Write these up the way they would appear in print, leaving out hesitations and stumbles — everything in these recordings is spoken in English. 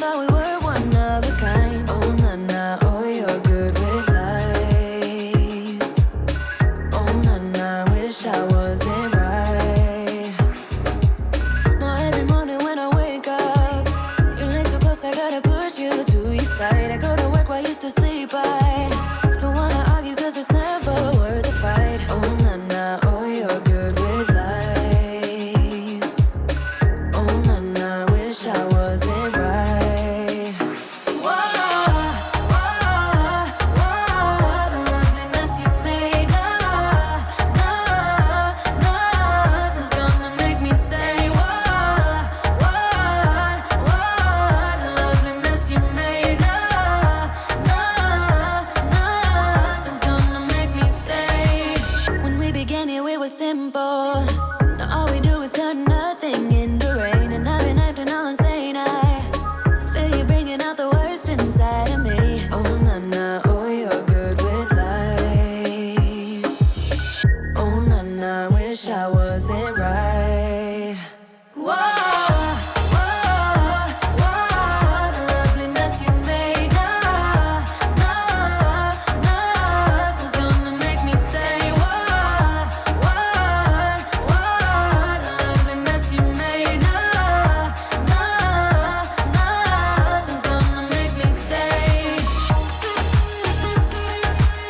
thought we were one of a kind. Oh na na, oh you're good with lies. Oh na na, wish I wasn't right. Now every morning when I wake up, you're late so close, I gotta push you to your side. I go to work while you still sleep, I don't wanna argue cause it's never worth a fight. Oh na na, oh you're good with lies. Oh na na, wish I wasn't right. Whoa, whoa, whoa, what a lovely mess you made. Nothing's gonna make me stay. What a lovely mess you made. Nothing's gonna make me stay. When we began here it was simple. Now all we do is turn nothing into rain. And I've been acting all insane. I feel you bringing out the worst inside of me. Oh na na, oh you're good with lies. Oh na na, wish I wasn't right. Whoa, whoa, what a lovely mess you made. Nothing's gonna make me stay. What a lovely mess you made. Nothing's gonna make me stay.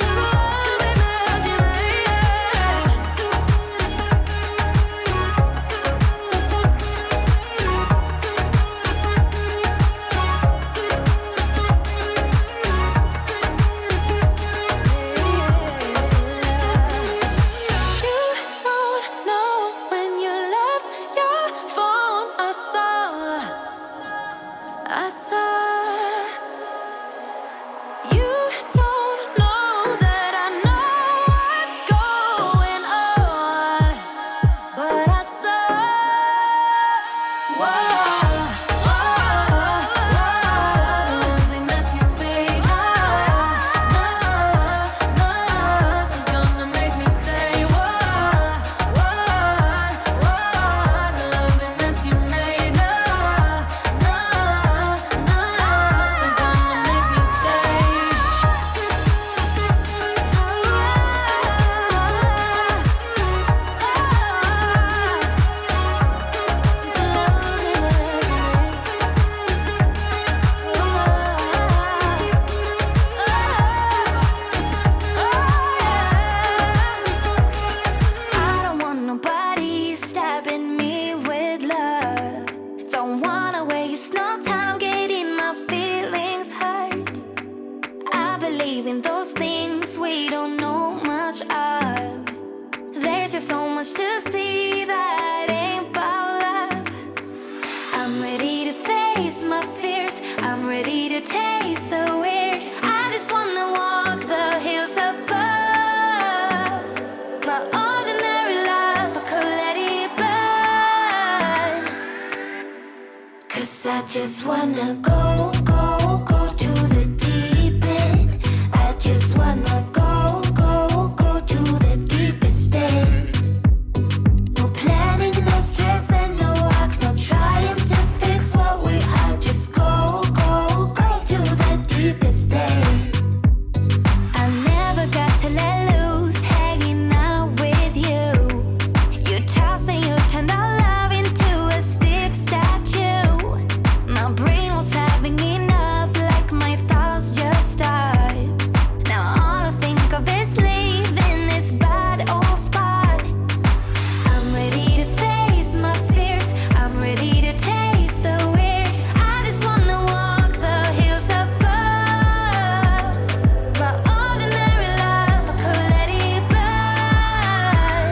Lovely mess you You don't know when you left your phone. I saw. You don't know that I know what's going on, but I saw. Whoa, lovely mess you made. Nothing's gonna make me stay. What a lovely mess you made. Nothing's gonna make me stay. I don't want nobody stabbing me with love. Don't wanna waste no time getting my feelings hurt. I believe in those things we don't know much of. There's just so much to see that ain't about love. I'm ready to face my fears. I'm ready to taste the weird. I just wanna walk the hills above. My ordinary life, I could let it burn. 'Cause I just wanna go to the deep end. I just wanna go to the deepest end. No planning, no stress, and no work, no trying to fix what we are. Just go to the deepest end. I never got to let loose, hanging out with you. You tossed and you turned our love into a stiff statue. My brain was having enough, like my thoughts just stopped. Now all I think of is leaving this bad old spot. I'm ready to face my fears. I'm ready to taste the weird. I just wanna walk the hills above. My ordinary life, I could let it burn.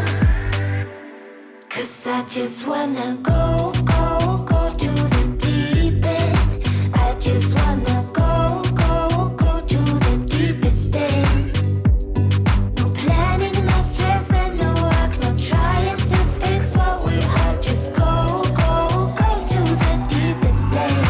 'Cause I just wanna go to the deep end. I just wanna go to the deepest end. No planning, no stress, and no work, no trying to fix what we are. Just go to the deepest end.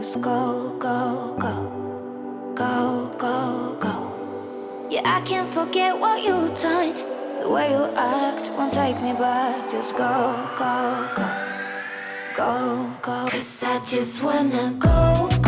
just go, go, go. Go, go, go. Yeah, I can't forget what you've done. The way you act won't take me back. Just go, go, go. Go, go. 'Cause I just wanna go, go.